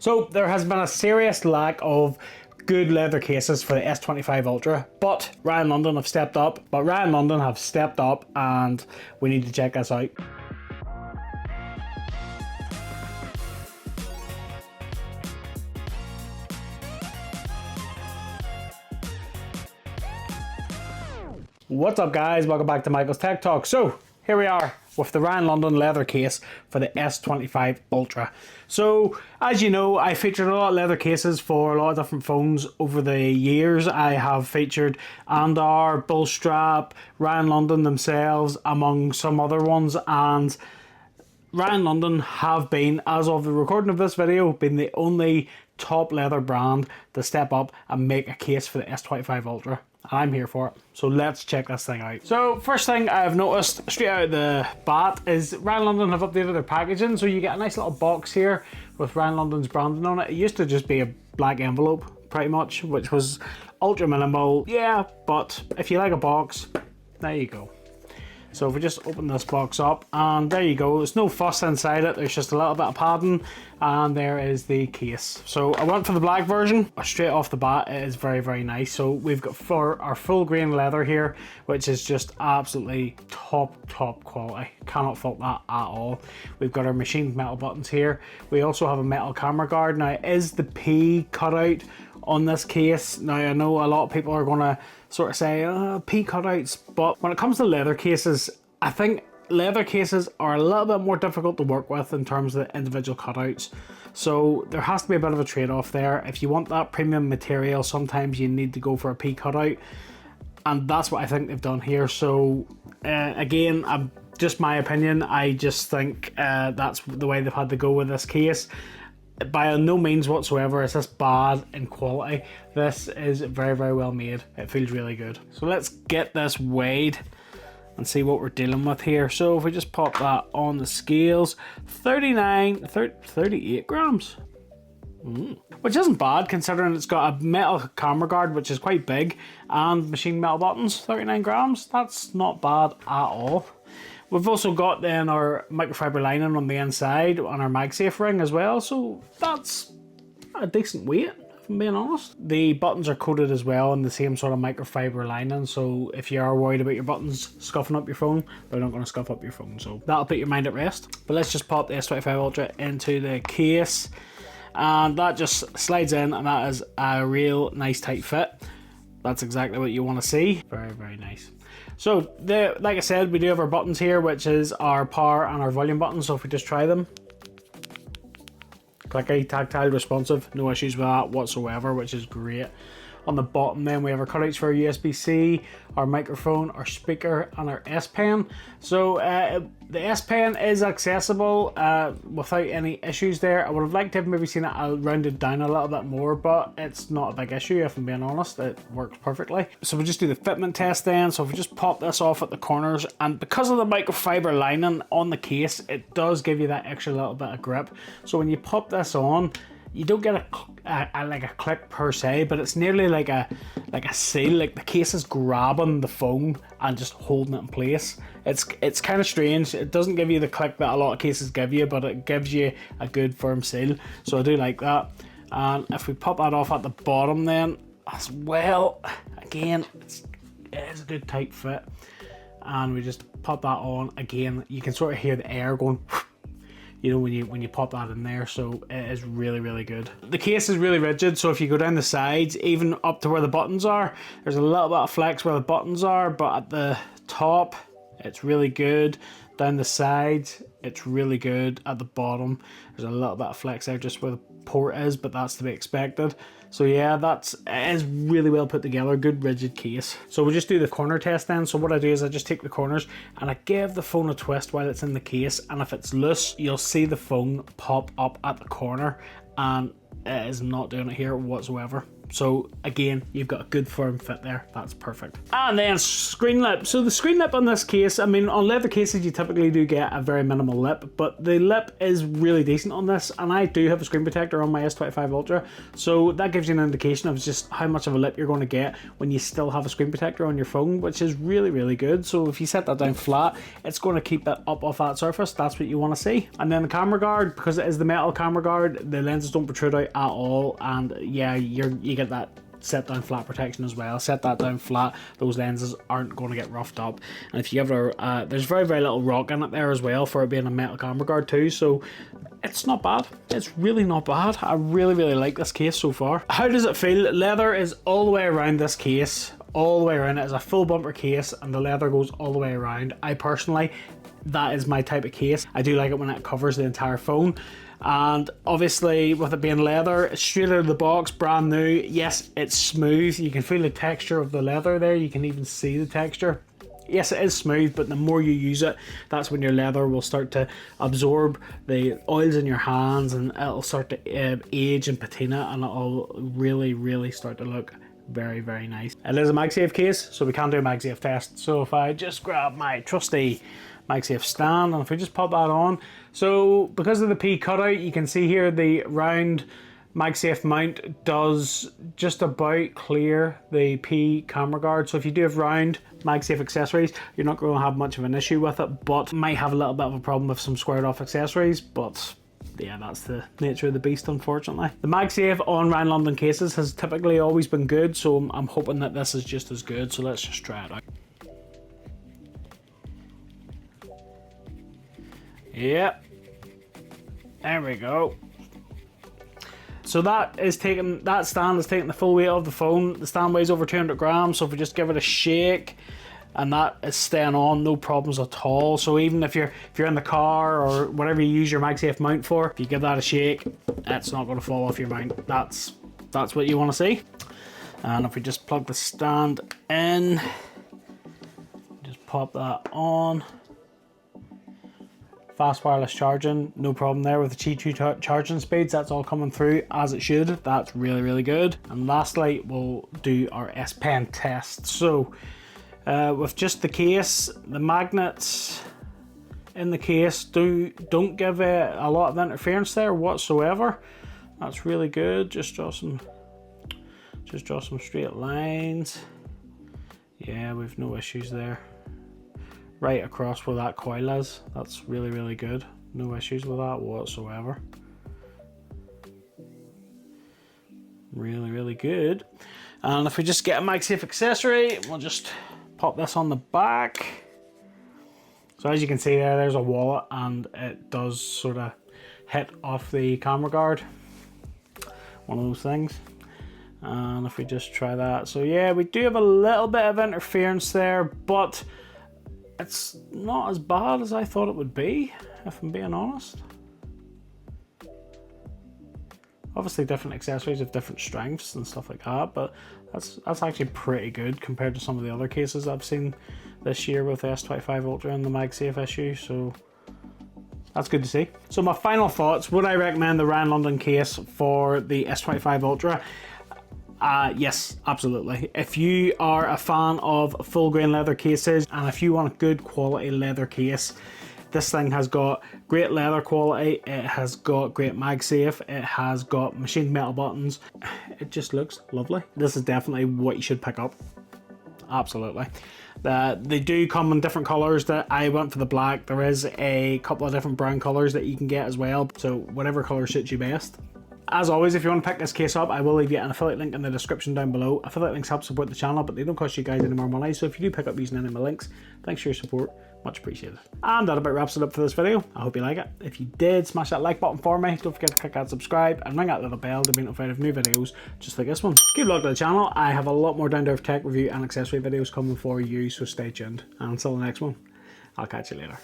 So there has been a serious lack of good leather cases for the S25 Ultra, but Ryan London have stepped up. And we need to check this out. What's up guys, welcome back to Michael's Tech Talk. So here we are with the Ryan London leather case for the S25 Ultra. So as you know, I featured a lot of leather cases for a lot of different phones over the years. I have featured Andar, Bullstrap, Ryan London themselves, among some other ones, and Ryan London have been, as of the recording of this video, been the only top leather brand to step up and make a case for the S25 Ultra. I'm here for it. So let's check this thing out. So first thing I've noticed straight out of the bat is Ryan London have updated their packaging. So you get a nice little box here with Ryan London's branding on it. It used to just be a black envelope pretty much, which was ultra minimal. Yeah, but if you like a box, there you go. So if we just open this box up, and there you go, there's no fuss inside it, there's just a little bit of padding, and there is the case. So I went for the black version. Straight off the bat, it is very, very nice. So we've got for our full grain leather here, which is just absolutely top quality. Cannot fault that at all. We've got our machined metal buttons here. We also have a metal camera guard. Now, is the P cutout on this case? Now, I know a lot of people are going to sort of say, P cutouts, but when it comes to leather cases, I think leather cases are a little bit more difficult to work with in terms of the individual cutouts. So there has to be a bit of a trade-off there. If you want that premium material, sometimes you need to go for a P cutout, and that's what I think they've done here. So again, just my opinion, I just think that's the way they've had to go with this case. By no means whatsoever is this bad in quality. This is very, very well made. It feels really good. So let's get this weighed and see what we're dealing with here. So if we just pop that on the scales, 38 grams. Which isn't bad considering it's got a metal camera guard, which is quite big, and machined metal buttons. 39 grams, that's not bad at all. We've also got then our microfiber lining on the inside and our Magsafe ring as well, so that's a decent weight, if I'm being honest. The buttons are coated as well in the same sort of microfiber lining, so if you are worried about your buttons scuffing up your phone, they're not going to scuff up your phone, so that'll put your mind at rest. But let's just pop the S25 Ultra into the case, and that just slides in, and that is a real nice tight fit. That's exactly what you want to see. Very, very nice. So, like I said, we do have our buttons here, which is our power and our volume buttons. So if we just try them, clicky, tactile, responsive, no issues with that whatsoever, which is great. On the bottom then we have our cutouts for our USB-C, our microphone, our speaker, and our S Pen. So the S Pen is accessible without any issues there. I would have liked to have maybe seen it rounded down a little bit more, but it's not a big issue if I'm being honest. It works perfectly. So we'll just do the fitment test then. So if we just pop this off at the corners, and because of the microfiber lining on the case, it does give you that extra little bit of grip. So when you pop this on, you don't get like a click per se, but it's nearly like a seal. Like the case is grabbing the phone and just holding it in place. It's kind of strange. It doesn't give you the click that a lot of cases give you, but it gives you a good firm seal. So I do like that. And if we pop that off at the bottom then as well, again, it is a good tight fit. And we just pop that on again. You can sort of hear the air going, you know, when you pop that in there. So it is really, really good. The case is really rigid, so if you go down the sides, even up to where the buttons are, there's a little bit of flex where the buttons are, but at the top, it's really good. Down the sides, it's really good. At the bottom, there's a little bit of flex there just where the port is, but that's to be expected. So yeah, it is really well put together, good rigid case. So we'll just do the corner test then. So what I do is I just take the corners and I give the phone a twist while it's in the case, and if it's loose, you'll see the phone pop up at the corner, and it is not doing it here whatsoever. So again, you've got a good firm fit there. That's perfect. And then screen lip. So the screen lip on this case, I mean, on leather cases you typically do get a very minimal lip, but the lip is really decent on this, and I do have a screen protector on my S25 Ultra, so that gives you an indication of just how much of a lip you're going to get when you still have a screen protector on your phone, which is really, really good. So if you set that down flat, it's going to keep it up off that surface. That's what you want to see. And then the camera guard, because it is the metal camera guard, the lenses don't protrude out at all, and yeah, you get that set down flat protection as well. Set that down flat, those lenses aren't going to get roughed up. And if you give it a there's very little rock in it there as well for it being a metal camera guard too, so it's not bad. It's really not bad. I really like this case so far. How does it feel? Leather is all the way around this case, all the way around. It is a full bumper case and the leather goes all the way around. I personally, that is my type of case. I do like it when it covers the entire phone. And obviously with it being leather, straight out of the box, brand new. Yes, it's smooth. You can feel the texture of the leather there. You can even see the texture. Yes, it is smooth, but the more you use it, that's when your leather will start to absorb the oils in your hands, and it'll start to age and patina, and it'll really start to look very nice. It is a Magsafe case, so we can do a Magsafe test. So if I just grab my trusty Magsafe stand, and if we just pop that on, so because of the P cutout, you can see here the round Magsafe mount does just about clear the P camera guard. So if you do have round Magsafe accessories, you're not going to have much of an issue with it, but might have a little bit of a problem with some squared off accessories, but yeah, that's the nature of the beast, unfortunately. The Magsafe on Ryan London cases has typically always been good, so I'm hoping that this is just as good, so let's just try it out. Yep, there we go. So that stand is taking the full weight of the phone. The stand weighs over 200 grams, so if we just give it a shake, and that is staying on, no problems at all. So even if you're in the car or whatever you use your Magsafe mount for, if you give that a shake, it's not going to fall off your mount. That's what you want to see. And if we just plug the stand in, just pop that on. Fast wireless charging, no problem there with the Qi2 charging speeds. That's all coming through as it should. That's really good. And lastly, we'll do our S Pen test. So with just the case, the magnets in the case don't give a lot of interference there whatsoever. That's really good. Just draw some straight lines. Yeah, we've no issues there. Right across where that coil is, that's really good. No issues with that whatsoever. Really good. And if we just get a Magsafe accessory, we'll just pop this on the back. So as you can see there's a wallet, and it does sort of hit off the camera guard. One of those things. And if we just try that, so yeah, we do have a little bit of interference there, but it's not as bad as I thought it would be, if I'm being honest. Obviously different accessories have different strengths and stuff like that, but that's actually pretty good compared to some of the other cases I've seen this year with the S25 Ultra and the Magsafe issue, so that's good to see. So my final thoughts, would I recommend the Ryan London case for the S25 Ultra? Yes, absolutely. If you are a fan of full grain leather cases, and if you want a good quality leather case, this thing has got great leather quality, it has got great Magsafe, it has got machined metal buttons, it just looks lovely. This is definitely what you should pick up. Absolutely. They do come in different colours. That I went for the black. There is a couple of different brown colours that you can get as well, so whatever colour suits you best. As always, if you want to pick this case up, I will leave you an affiliate link in the description down below. Affiliate links help support the channel, but they don't cost you guys any more money, so if you do pick up using any of my links, thanks for your support, much appreciated. And that about wraps it up for this video. I hope you like it. If you did, smash that like button for me, don't forget to click that subscribe and ring that little bell to be notified of new videos just like this one. Keep logged to the channel, I have a lot more down-to-earth tech review and accessory videos coming for you, so stay tuned. And until the next one, I'll catch you later.